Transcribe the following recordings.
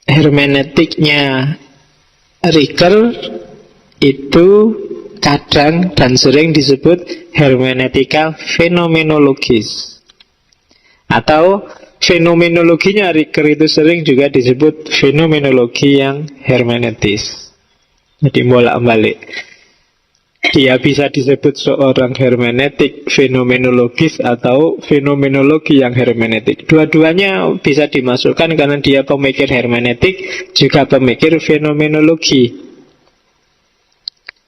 hermeneutiknya Ricker itu kadang dan sering disebut hermeneutika fenomenologis, atau fenomenologinya Ricker itu sering juga disebut fenomenologi yang hermeneutis. Jadi bolak-balik, dia bisa disebut seorang hermeneutik fenomenologis atau fenomenologi yang hermeneutik. Dua-duanya bisa dimasukkan karena dia pemikir hermeneutik juga pemikir fenomenologi.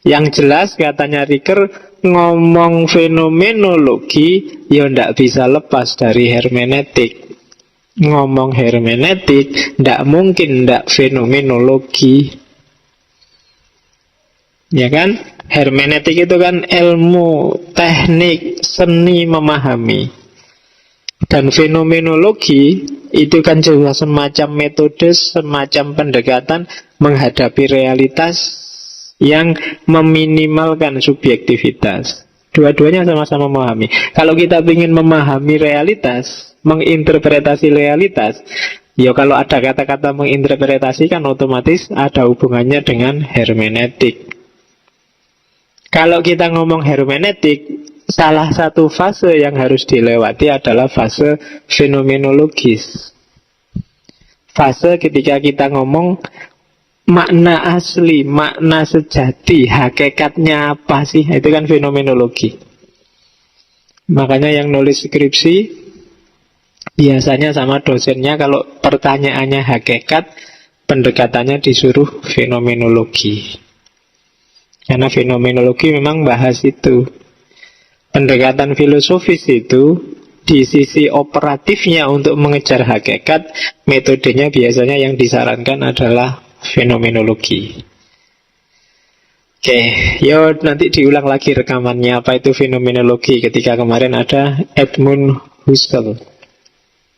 Yang jelas katanya Ricker, ngomong fenomenologi ya ndak bisa lepas dari hermeneutik. Ngomong hermeneutik ndak mungkin ndak fenomenologi. Ya kan? Hermeneutik itu kan ilmu, teknik, seni memahami. Dan fenomenologi itu kan juga semacam metode, semacam pendekatan menghadapi realitas yang meminimalkan subjektivitas. Dua-duanya sama-sama memahami. Kalau kita ingin memahami realitas, menginterpretasi realitas, ya kalau ada kata-kata menginterpretasi kan otomatis ada hubungannya dengan hermeneutik. Kalau kita ngomong hermeneutik, salah satu fase yang harus dilewati adalah fase fenomenologis. Fase ketika kita ngomong makna asli, makna sejati, hakikatnya apa sih? Itu kan fenomenologi. Makanya yang nulis skripsi biasanya sama dosennya, kalau pertanyaannya hakikat, pendekatannya disuruh fenomenologi. Karena fenomenologi memang bahas itu. Pendekatan filosofis itu di sisi operatifnya untuk mengejar hakikat, metodenya biasanya yang disarankan adalah fenomenologi. Oke, yo nanti diulang lagi rekamannya apa itu fenomenologi ketika kemarin ada Edmund Husserl.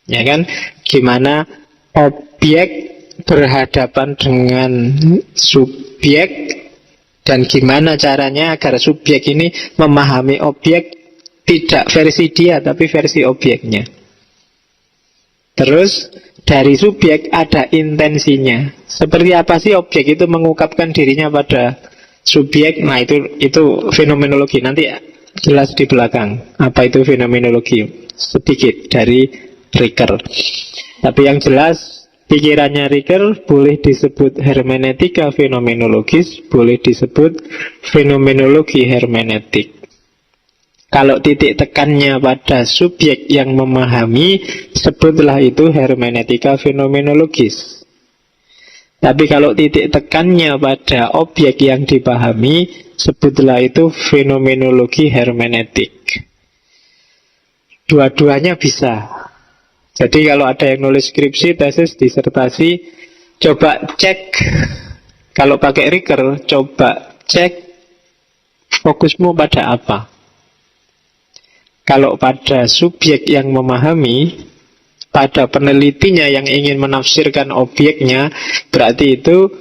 Ya kan? Gimana objek berhadapan dengan subjek, dan gimana caranya agar subjek ini memahami objek tidak versi dia tapi versi objeknya. Terus dari subjek ada intensinya. Seperti apa sih objek itu mengungkapkan dirinya pada subjek? Nah itu fenomenologi. Nanti jelas di belakang apa itu fenomenologi sedikit dari Ricker. Tapi yang jelas pikirannya Ricker boleh disebut hermeneutika fenomenologis, boleh disebut fenomenologi hermeneutik. Kalau titik tekannya pada subjek yang memahami, sebutlah itu hermeneutika fenomenologis. Tapi kalau titik tekannya pada objek yang dipahami, sebutlah itu fenomenologi hermeneutik. Dua-duanya bisa. Jadi kalau ada yang nulis skripsi, tesis, disertasi, coba cek. Kalau pakai Ricker, coba cek fokusmu pada apa. Kalau pada subjek yang memahami, pada penelitinya yang ingin menafsirkan objeknya, berarti itu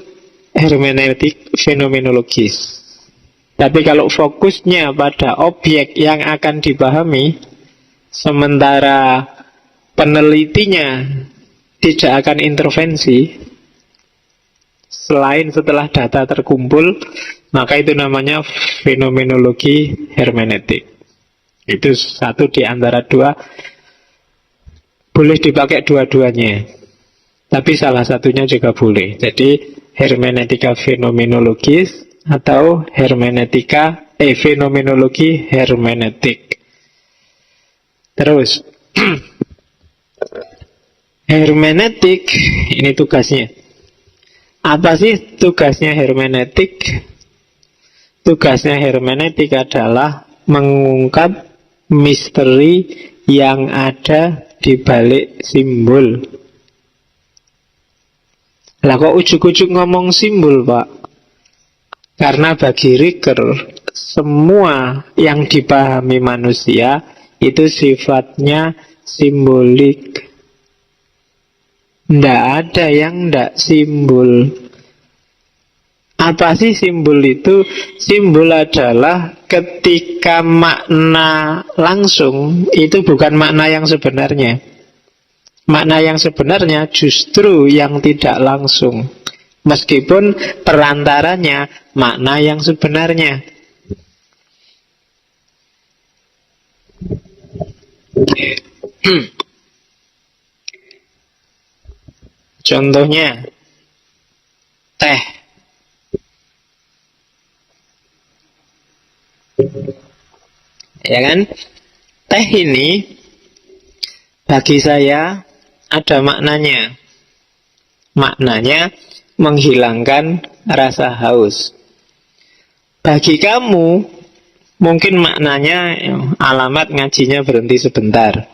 hermeneutik fenomenologis. Tapi kalau fokusnya pada objek yang akan dipahami, sementara penelitinya tidak akan intervensi selain setelah data terkumpul, maka itu namanya fenomenologi hermeneutik. Itu satu di antara dua. Boleh dipakai dua-duanya, tapi salah satunya juga boleh. Jadi hermeneutika fenomenologis atau fenomenologi hermeneutik. Terus hermeneutik ini tugasnya. Apa sih tugasnya hermeneutik? Tugasnya hermeneutik adalah mengungkap misteri yang ada di balik simbol. Lah kok ujuk-ujuk ngomong simbol, Pak? Karena bagi Ricker, semua yang dipahami manusia itu sifatnya simbolik. Nggak ada yang nggak simbol. Apa sih simbol itu? Simbol adalah ketika makna langsung itu bukan makna yang sebenarnya. Makna yang sebenarnya justru yang tidak langsung, meskipun perantaranya makna yang sebenarnya. Contohnya teh. Ya kan? Teh ini bagi saya ada maknanya. Maknanya menghilangkan rasa haus. Bagi kamu mungkin maknanya alamat ngajinya berhenti sebentar.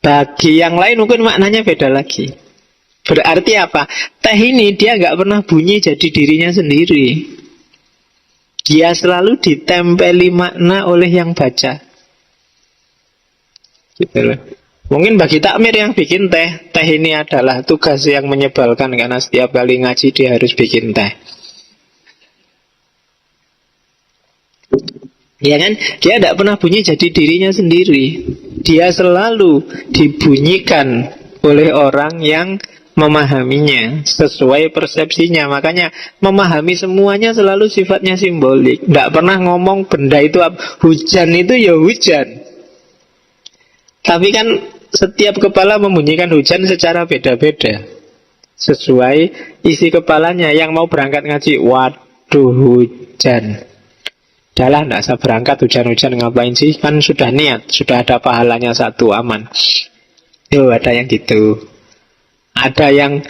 Bagi yang lain mungkin maknanya beda lagi. Berarti apa? Teh ini dia nggak pernah bunyi jadi dirinya sendiri. Dia selalu ditempeli makna oleh yang baca. Gitu loh. Mungkin bagi takmir yang bikin teh, teh ini adalah tugas yang menyebalkan karena setiap kali ngaji dia harus bikin teh. Ya kan? Dia tidak pernah bunyi jadi dirinya sendiri. Dia selalu dibunyikan oleh orang yang memahaminya sesuai persepsinya. Makanya memahami semuanya selalu sifatnya simbolik. Tidak pernah ngomong benda itu hujan itu ya hujan. Tapi kan setiap kepala membunyikan hujan secara beda-beda sesuai isi kepalanya. Yang mau berangkat ngaji, waduh hujan, udahlah tidak usah berangkat, hujan-hujan ngapain sih, kan sudah niat, sudah ada pahalanya satu, aman. Yo, ada yang gitu. Ada yang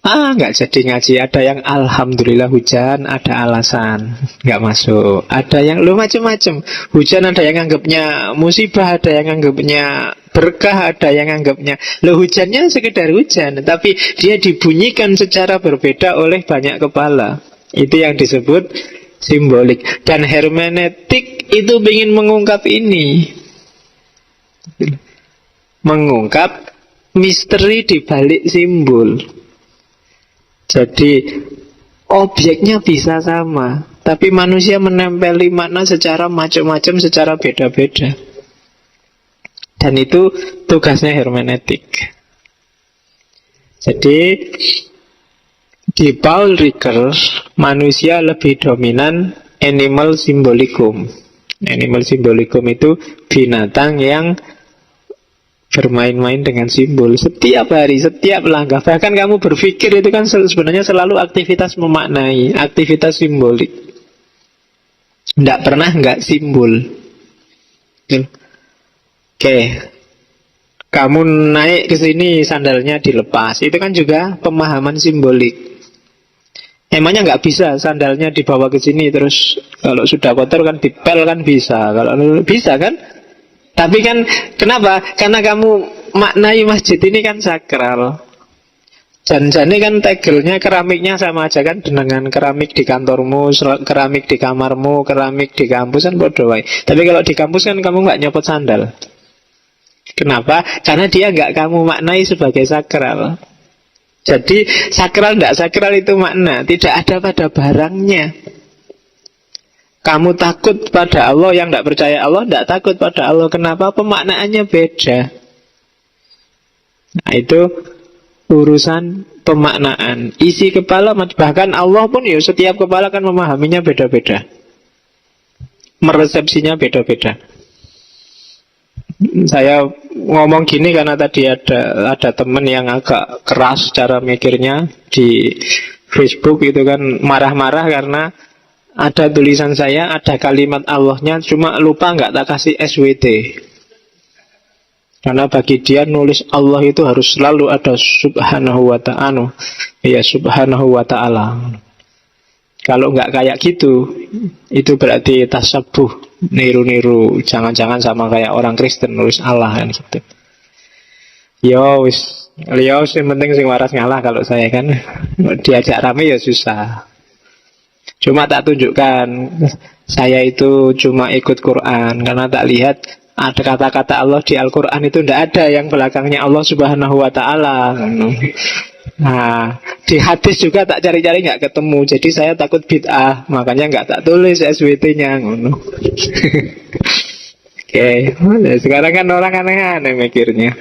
nggak jadi ngaji. Ada yang alhamdulillah hujan, ada alasan nggak masuk. Ada yang macam-macam. Hujan ada yang anggapnya musibah, ada yang anggapnya berkah, ada yang anggapnya hujannya sekedar hujan, tapi dia dibunyikan secara berbeda oleh banyak kepala. Itu yang disebut simbolik. Dan hermeneutik itu ingin mengungkap ini, mengungkap misteri di balik simbol. Jadi objeknya bisa sama, tapi manusia menempeli makna secara macam-macam, secara beda-beda. Dan itu tugasnya hermeneutik. Jadi di Paul Ricoeur, manusia lebih dominan animal symbolicum. Animal symbolicum itu binatang yang bermain-main dengan simbol setiap hari, setiap langkah. Bahkan kamu berpikir itu kan sebenarnya selalu aktivitas memaknai, aktivitas simbolik. Tidak pernah nggak simbol. Oke, kamu naik ke sini sandalnya dilepas, itu kan juga pemahaman simbolik. Emangnya nggak bisa sandalnya dibawa ke sini terus kalau sudah kotor kan dipel kan bisa, kalau bisa kan? Tapi kan kenapa? Karena kamu maknai masjid ini kan sakral. Jan-jane kan tegelnya, keramiknya sama aja kan dengan keramik di kantormu, keramik di kamarmu, keramik di kampus kan bodoh wae. Tapi kalau di kampus kan kamu nggak nyopot sandal. Kenapa? Karena dia nggak kamu maknai sebagai sakral. Jadi sakral tidak sakral itu makna tidak ada pada barangnya. Kamu takut pada Allah, yang tidak percaya Allah tidak takut pada Allah. Kenapa? Pemaknaannya beda. Nah itu urusan pemaknaan. Isi kepala, bahkan Allah pun ya setiap kepala kan memahaminya beda-beda, meresepsinya beda-beda. Saya ngomong gini karena tadi ada teman yang agak keras cara mikirnya di Facebook itu kan, marah-marah karena ada tulisan saya, ada kalimat Allahnya, cuma lupa nggak tak kasih SWT. Karena bagi dia nulis Allah itu harus selalu ada subhanahu wa ta'ala. Ya subhanahu wa ta'ala. Kalau nggak kayak gitu, itu berarti tasabuh, niru-niru, jangan-jangan sama kayak orang Kristen nulis Allah kan gitu. Yo wis, yang penting sing waras ngalah kalau saya kan. Diajak rame ya susah. Cuma tak tunjukkan saya itu cuma ikut Quran, karena tak lihat ada kata-kata Allah di Al-Quran itu tidak ada yang belakangnya Allah subhanahu wa ta'ala. Nah, di hadis juga tak cari-cari nggak ketemu. Jadi saya takut bid'ah, makanya nggak tak tulis SWT-nya. Oke, sekarang kan orang aneh-aneh mikirnya.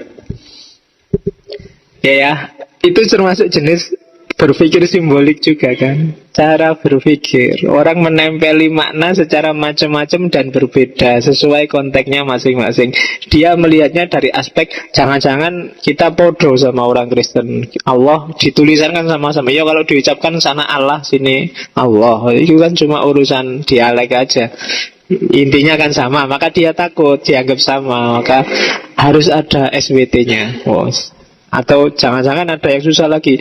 Ya, itu termasuk jenis berpikir simbolik juga kan. Cara berpikir orang menempeli makna secara macam-macam dan berbeda sesuai konteksnya masing-masing. Dia melihatnya dari aspek jangan-jangan kita podo sama orang Kristen. Allah ditulisan kan sama-sama. Ya kalau diucapkan sana Allah, sini Allah, itu kan cuma urusan dialek aja. Intinya kan sama, maka dia takut dianggap sama, maka harus ada SWT-nya. Atau jangan-jangan ada yang susah lagi,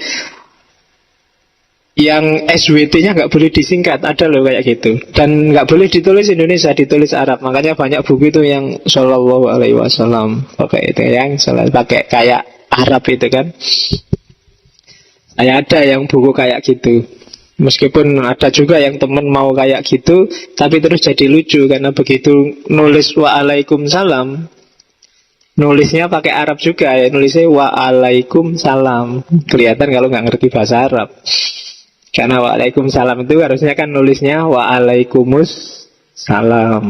yang SWT-nya nggak boleh disingkat, ada loh kayak gitu. Dan nggak boleh ditulis Indonesia, ditulis Arab. Makanya banyak buku itu yang Shallallahu Alaihi Wasallam pakai itu, yang pakai kayak Arab itu kan. Saya ada yang buku kayak gitu. Meskipun ada juga yang temen mau kayak gitu, tapi terus jadi lucu karena begitu nulis Waalaikumsalam, nulisnya pakai Arab juga ya, nulisnya Waalaikumsalam. Kelihatan kalau nggak ngerti bahasa Arab. Karena Waalaikumsalam itu harusnya kan nulisnya Waalaikumsalam.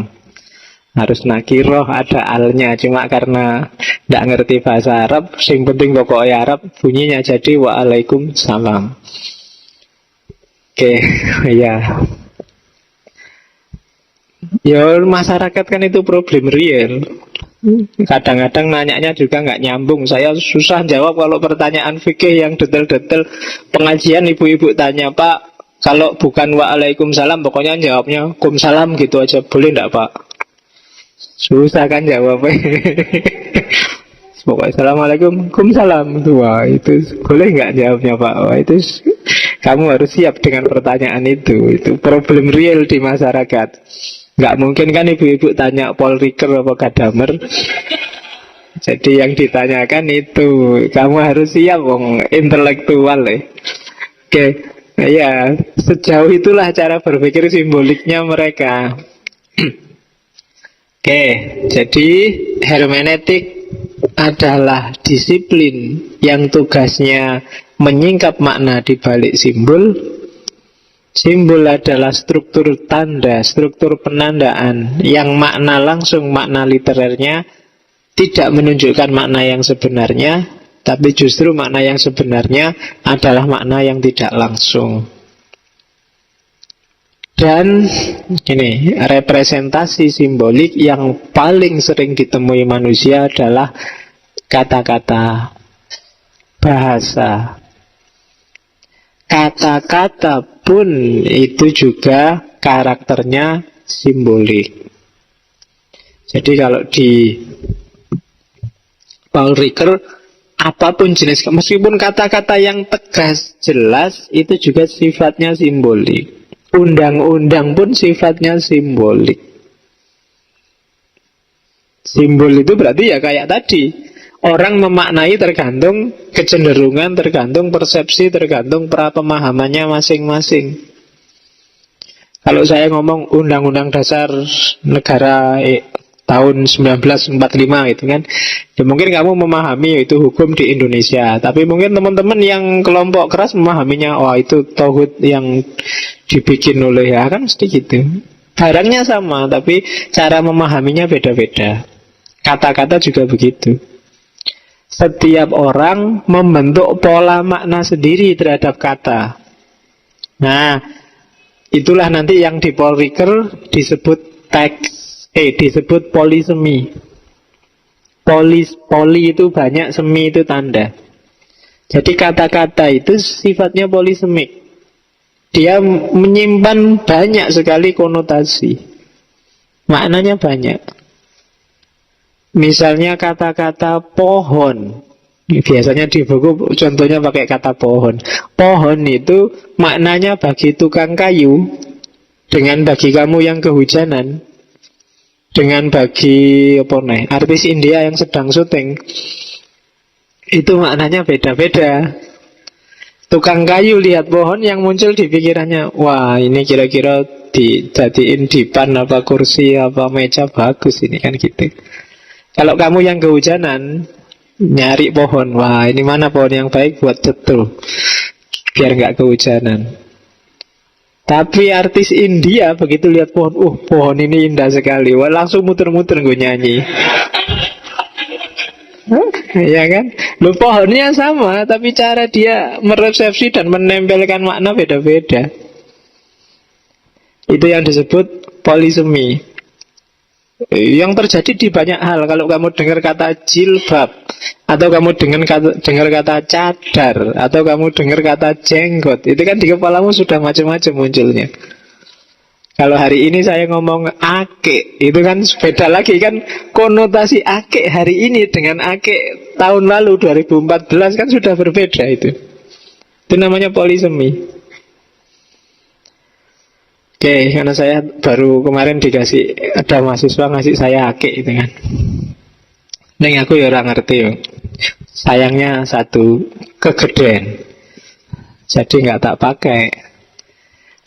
Harus nakiroh, ada alnya. Cuma karena nggak ngerti bahasa Arab, sing penting pokoknya Arab, bunyinya jadi Waalaikumsalam. Oke, ya. Ya masyarakat kan itu problem real. Kadang-kadang nanyanya juga nggak nyambung. Saya susah jawab kalau pertanyaan fikih yang detail-detail. Pengajian ibu-ibu tanya, Pak, kalau bukan Waalaikumsalam pokoknya jawabnya Kumsalam gitu aja, boleh enggak Pak? Susah kan jawabnya. Pokoknya Assalamualaikum, Kumsalam. Wah, itu boleh nggak jawabnya Pak? Wah, itu kamu harus siap dengan pertanyaan itu. Itu problem real di masyarakat. Nggak mungkin kan ibu-ibu tanya Paul Ricoeur apa Gadamer. Jadi yang ditanyakan itu, kamu harus siap wong intelektual ya. Oke, ya sejauh itulah cara berpikir simboliknya mereka. Oke, jadi hermeneutik adalah disiplin yang tugasnya menyingkap makna di balik simbol. Simbol adalah struktur tanda, struktur penandaan yang makna langsung, makna literernya tidak menunjukkan makna yang sebenarnya, tapi justru makna yang sebenarnya adalah makna yang tidak langsung. Dan ini representasi simbolik yang paling sering ditemui manusia adalah kata-kata, bahasa. Kata-kata pun itu juga karakternya simbolik. Jadi kalau di Paul Ricoeur, apapun jenis, meskipun kata-kata yang tegas, jelas, itu juga sifatnya simbolik. Undang-undang pun sifatnya simbolik. Simbol itu berarti ya kayak tadi, orang memaknai tergantung kecenderungan, tergantung persepsi, tergantung pemahamannya masing-masing. Kalau saya ngomong Undang-Undang Dasar Negara tahun 1945 gitu kan, ya mungkin kamu memahami itu hukum di Indonesia, tapi mungkin teman-teman yang kelompok keras memahaminya, wah itu tauhid yang dibikin oleh, ya kan mesti gitu. Barangnya sama, tapi cara memahaminya beda-beda. Kata-kata juga begitu. Setiap orang membentuk pola makna sendiri terhadap kata. Nah, itulah nanti yang di Paul Ricoeur disebut teks. Disebut polisemi. Poli itu banyak, semi itu tanda. Jadi kata-kata itu sifatnya polisemik. Dia menyimpan banyak sekali konotasi. Maknanya banyak. Misalnya kata-kata pohon. Biasanya di buku contohnya pakai kata pohon. Pohon itu maknanya bagi tukang kayu, dengan bagi kamu yang kehujanan, dengan bagi artis India yang sedang syuting, itu maknanya beda-beda. Tukang kayu lihat pohon, yang muncul di pikirannya, wah ini kira-kira dijadiin dipan apa kursi apa meja bagus ini kan gitu. Kalau kamu yang kehujanan nyari pohon, wah ini mana pohon yang baik buat cetul biar nggak kehujanan. Tapi artis India begitu lihat pohon, pohon ini indah sekali, wah langsung muter-muter gue nyanyi. Ya kan? Loh, pohonnya sama, tapi cara dia meresepsi dan menempelkan makna beda-beda. Itu yang disebut polisemi. Yang terjadi di banyak hal. Kalau kamu dengar kata jilbab, atau kamu dengar kata cadar, atau kamu dengar kata jenggot, itu kan di kepalamu sudah macam-macam munculnya. Kalau hari ini saya ngomong akik, itu kan beda lagi kan. Konotasi akik hari ini dengan akik tahun lalu 2014 kan sudah berbeda itu. Itu namanya polisemi. Oke, karena saya baru kemarin dikasih, ada mahasiswa ngasih saya akik itu kan. Neng aku ya orang ngerti yo. Sayangnya satu, kegedean. Jadi nggak tak pakai.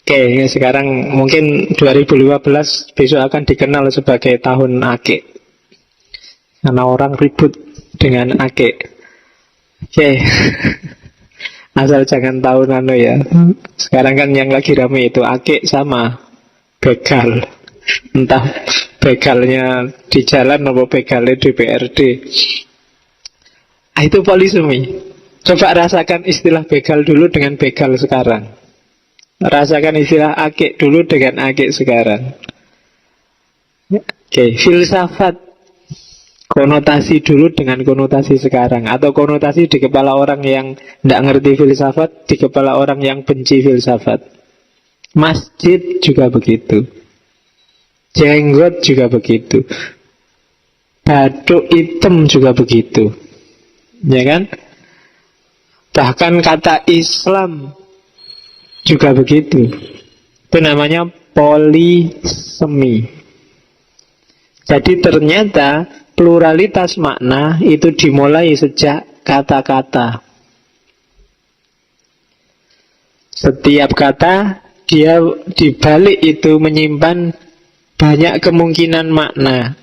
Oke, sekarang mungkin 2015 besok akan dikenal sebagai tahun akik. Karena orang ribut dengan akik. Oke. Asal jangan tahu ya. Sekarang kan yang lagi rame itu akik sama begal. Entah begalnya di jalan atau begalnya di BRD. Itu polisemi. Coba rasakan istilah begal dulu dengan begal sekarang. Rasakan istilah akik dulu dengan akik sekarang. Oke, filsafat. Konotasi dulu dengan konotasi sekarang. Atau konotasi di kepala orang yang tidak ngerti filsafat, di kepala orang yang benci filsafat. Masjid juga begitu. Jenggot juga begitu. Batu hitam juga begitu. Ya kan? Bahkan kata Islam juga begitu. Itu namanya polisemi. Jadi ternyata pluralitas makna itu dimulai sejak kata-kata. Setiap kata dia dibalik itu menyimpan banyak kemungkinan makna.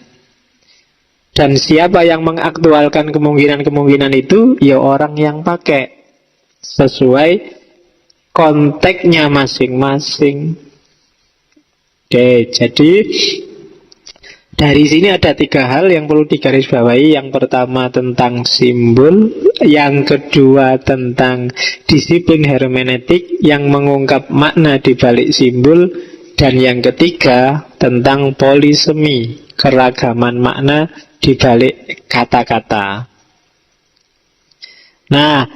Dan siapa yang mengaktualkan kemungkinan-kemungkinan itu? Ya orang yang pakai sesuai konteksnya masing-masing. Oke, jadi dari sini ada 3 hal yang perlu digarisbawahi. Yang pertama tentang simbol, yang kedua tentang disiplin hermeneutik yang mengungkap makna di balik simbol, dan yang ketiga tentang polisemi, keragaman makna di balik kata-kata. Nah,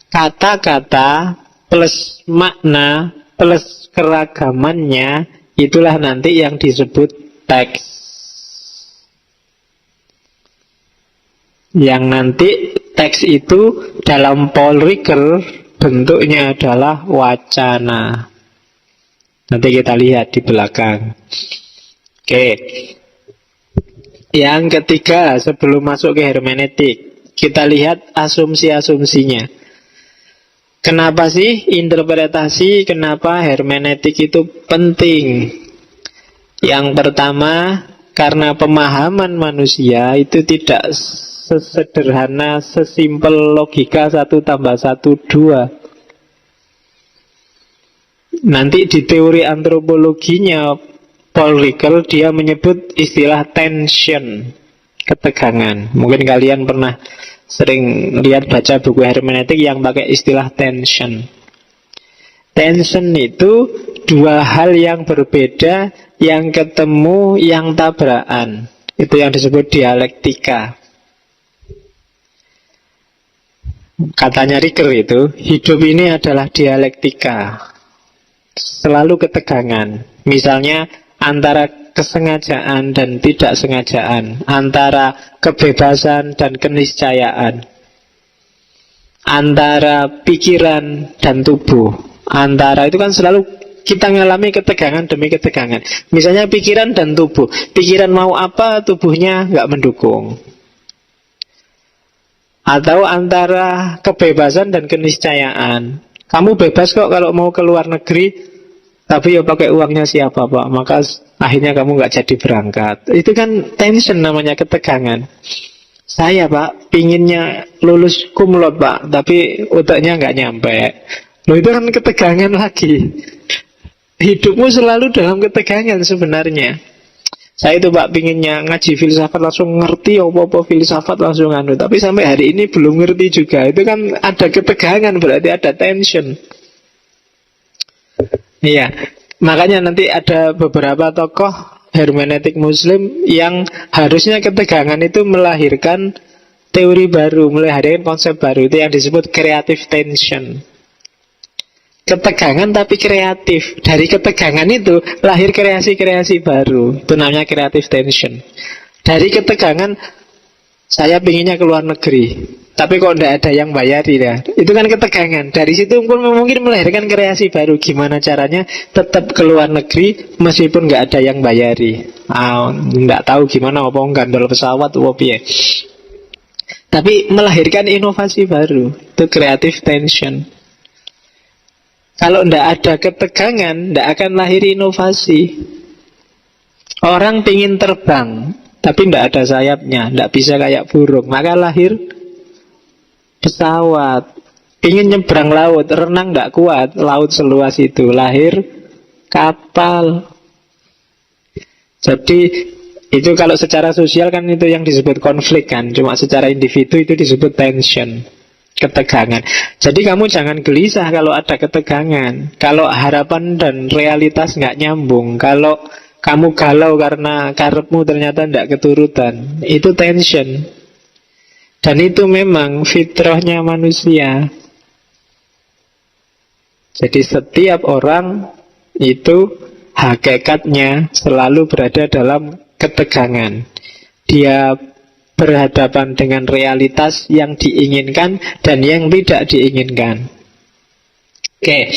kata-kata plus makna plus keragamannya itulah nanti yang disebut teks. Yang nanti teks itu dalam Paul Ricoeur bentuknya adalah wacana. Nanti kita lihat di belakang. Oke. Yang ketiga, sebelum masuk ke hermeneutik, kita lihat asumsi-asumsinya. Kenapa sih interpretasi, kenapa hermeneutik itu penting? Yang pertama, karena pemahaman manusia itu tidak sesederhana, sesimpel logika 1 tambah 1, 2. Nanti di teori antropologinya Paul Ricoeur dia menyebut istilah tension, ketegangan. Mungkin kalian pernah sering lihat baca buku hermeneutik yang pakai istilah tension. Tension itu 2 hal yang berbeda, yang ketemu, yang tabrakan. Itu yang disebut dialektika. Katanya Ricoeur itu, hidup ini adalah dialektika. Selalu ketegangan. Misalnya antara kesengajaan dan tidak sengajaan, antara kebebasan dan keniscayaan, antara pikiran dan tubuh. Antara itu kan selalu kita mengalami ketegangan demi ketegangan. Misalnya pikiran dan tubuh. Pikiran mau apa, tubuhnya nggak mendukung. Atau antara kebebasan dan keniscayaan. Kamu bebas kok kalau mau ke luar negeri, tapi ya pakai uangnya siapa Pak, maka akhirnya kamu nggak jadi berangkat. Itu kan tension namanya, ketegangan. Saya Pak, pinginnya lulus cum laude Pak, tapi otaknya nggak nyampe. Loh, itu kan ketegangan lagi. Hidupmu selalu dalam ketegangan sebenarnya. Saya itu Pak pinginnya ngaji filsafat langsung ngerti apa-apa filsafat langsung anu. Tapi sampai hari ini belum ngerti juga. Itu kan ada ketegangan, berarti ada tension. Iya, makanya nanti ada beberapa tokoh hermeneutik Muslim yang harusnya ketegangan itu melahirkan teori baru, melahirkan konsep baru. Itu yang disebut creative tension. Ketegangan tapi kreatif. Dari ketegangan itu lahir kreasi-kreasi baru. Itu namanya creative tension. Dari ketegangan, saya pinginnya ke luar negeri, tapi kok tidak ada yang bayari ya. Itu kan ketegangan. Dari situ pun mungkin melahirkan kreasi baru. Gimana caranya tetap ke luar negeri meskipun nggak ada yang bayari. Nggak tahu gimana, apa gandol pesawat, apa ya. Tapi melahirkan inovasi baru. Itu creative tension. Kalau tidak ada ketegangan, tidak akan lahir inovasi. Orang pingin terbang, tapi tidak ada sayapnya, tidak bisa kayak burung, maka lahir pesawat. Pingin nyebrang laut, renang tidak kuat, laut seluas itu, lahir kapal. Jadi itu kalau secara sosial kan itu yang disebut konflik kan. Cuma secara individu itu disebut tension, ketegangan. Jadi kamu jangan gelisah kalau ada ketegangan. Kalau harapan dan realitas nggak nyambung, kalau kamu galau karena karepmu ternyata tidak keturutan, itu tension. Dan itu memang fitrahnya manusia. Jadi setiap orang itu hakikatnya selalu berada dalam ketegangan. Dia berhadapan dengan realitas yang diinginkan dan yang tidak diinginkan. Oke.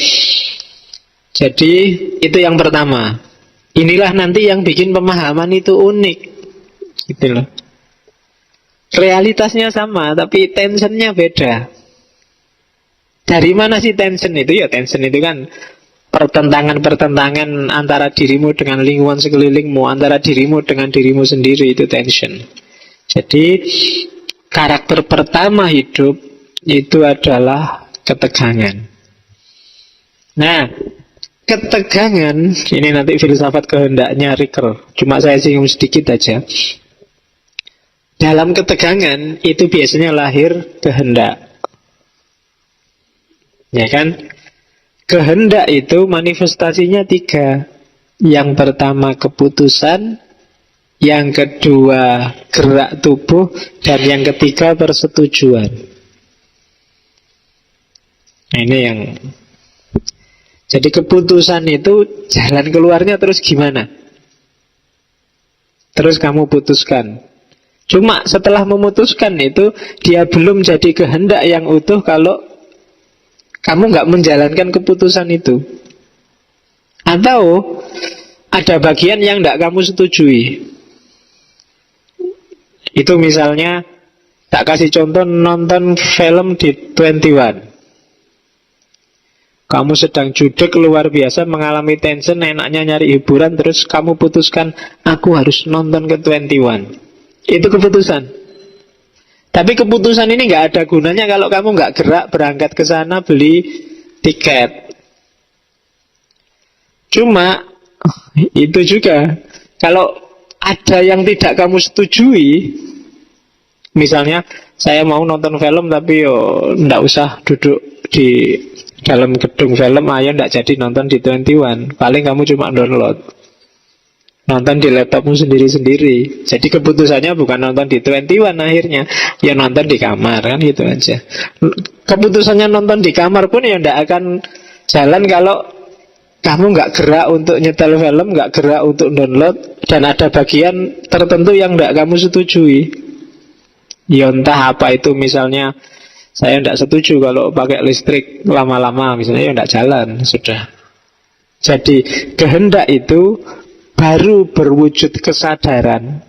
Jadi itu yang pertama. Inilah nanti yang bikin pemahaman itu unik. Gitu loh. Realitasnya sama, tapi tensionnya beda. Dari mana sih tension itu? Ya tension itu kan pertentangan-pertentangan antara dirimu dengan lingkungan sekelilingmu, antara dirimu dengan dirimu sendiri, itu tension. Jadi karakter pertama hidup itu adalah ketegangan. Nah, ketegangan ini nanti filsafat kehendaknya Ricker. Cuma saya singgung sedikit aja. Dalam ketegangan itu biasanya lahir kehendak. Ya kan? Kehendak itu manifestasinya 3. Yang pertama keputusan, yang kedua gerak tubuh, dan yang ketiga persetujuan. Nah, ini yang jadi keputusan itu jalan keluarnya terus gimana? Terus kamu putuskan. Cuma setelah memutuskan itu dia belum jadi kehendak yang utuh kalau kamu nggak menjalankan keputusan itu. Atau ada bagian yang nggak kamu setujui. Itu misalnya, tak kasih contoh, nonton film di 21. Kamu sedang judek luar biasa, mengalami tension, enaknya nyari hiburan, terus kamu putuskan, aku harus nonton ke 21. Itu keputusan. Tapi keputusan ini nggak ada gunanya kalau kamu nggak gerak berangkat ke sana beli tiket. Cuma itu juga kalau ada yang tidak kamu setujui, misalnya saya mau nonton film tapi nggak usah duduk di dalam gedung film, ayo nggak jadi nonton di 21. Paling kamu cuma download, nonton di laptopmu sendiri-sendiri. Jadi keputusannya bukan nonton di 21 akhirnya, ya nonton di kamar kan, gitu aja. Keputusannya nonton di kamar pun ya nggak akan jalan kalau kamu nggak gerak untuk nyetel film, nggak gerak untuk download, dan ada bagian tertentu yang nggak kamu setujui. Ya entah apa itu, misalnya saya nggak setuju kalau pakai listrik lama-lama, misalnya, ya nggak jalan, sudah. Jadi kehendak itu baru berwujud kesadaran,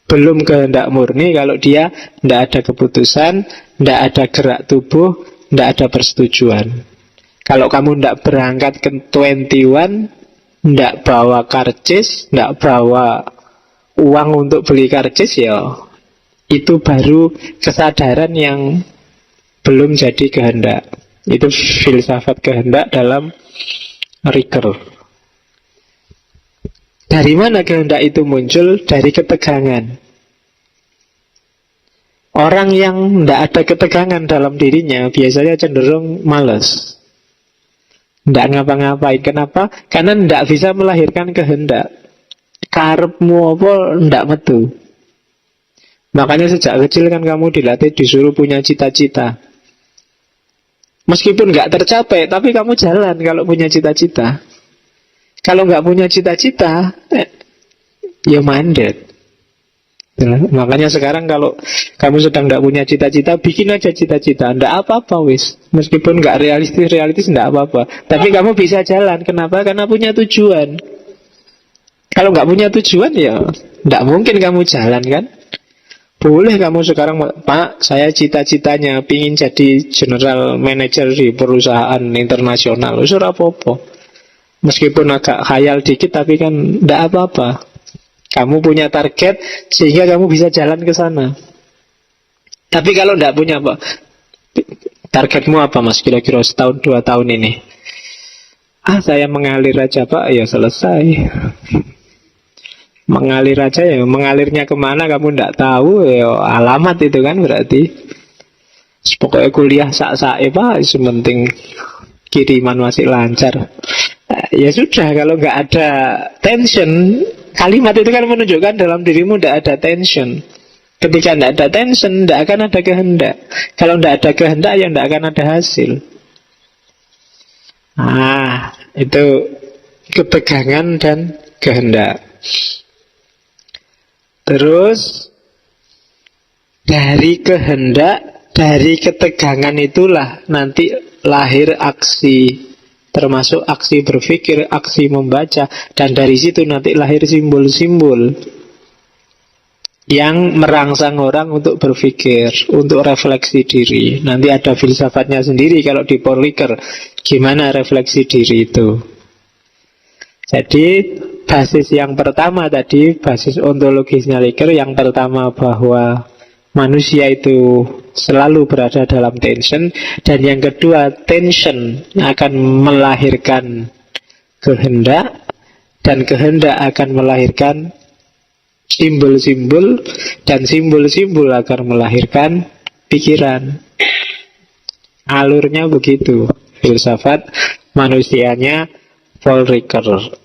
belum kehendak murni kalau dia tidak ada keputusan, tidak ada gerak tubuh, tidak ada persetujuan. Kalau kamu tidak berangkat ke 21, tidak bawa karcis, tidak bawa uang untuk beli karcis, ya itu baru kesadaran yang belum jadi kehendak. Itu filsafat kehendak dalam Ricker. Dari mana kehendak itu muncul? Dari ketegangan. Orang yang tidak ada ketegangan dalam dirinya biasanya cenderung malas, tidak ngapa-ngapain. Kenapa? Karena tidak bisa melahirkan kehendak. Karepmu apa tidak metu. Makanya sejak kecil kan kamu dilatih, disuruh punya cita-cita. Meskipun nggak tercapai, tapi kamu jalan kalau punya cita-cita. Kalau nggak punya cita-cita, ya mandek. Makanya sekarang kalau kamu sedang tidak punya cita-cita, bikin aja cita-cita. Tidak apa-apa wis. Meskipun nggak realistis tidak apa-apa. Tapi kamu bisa jalan. Kenapa? Karena punya tujuan. Kalau nggak punya tujuan ya tidak mungkin kamu jalan kan. Boleh kamu sekarang, Pak, saya cita-citanya pingin jadi general manager di perusahaan internasional. Usur apa-apa. Meskipun agak khayal dikit, tapi kan tidak apa-apa. Kamu punya target sehingga kamu bisa jalan ke sana. Tapi kalau tidak punya apa, targetmu apa mas? Kira-kira setahun 2 tahun ini? Saya mengalir aja pak, ya selesai. Mengalir aja ya, mengalirnya kemana kamu tidak tahu ya, alamat itu kan berarti. Pokoknya kuliah sak-sak pak, sementing kiriman masih lancar. Ya sudah, kalau nggak ada tension, kalimat itu kan menunjukkan dalam dirimu tidak ada tension. Ketika tidak ada tension, tidak akan ada kehendak. Kalau tidak ada kehendak, ya tidak akan ada hasil. Itu ketegangan dan kehendak. Terus dari kehendak, dari ketegangan itulah nanti lahir aksi, termasuk aksi berpikir, aksi membaca. Dan dari situ nanti lahir simbol-simbol yang merangsang orang untuk berpikir, untuk refleksi diri. Nanti ada filsafatnya sendiri kalau di Paul Ricoeur, gimana refleksi diri itu. Jadi basis yang pertama tadi, basis ontologisnya Ricoeur, yang pertama bahwa manusia itu selalu berada dalam tension. Dan yang kedua, tension akan melahirkan kehendak, dan kehendak akan melahirkan simbol-simbol, dan simbol-simbol akan melahirkan pikiran. Alurnya begitu filsafat manusianya Paul Ricoeur.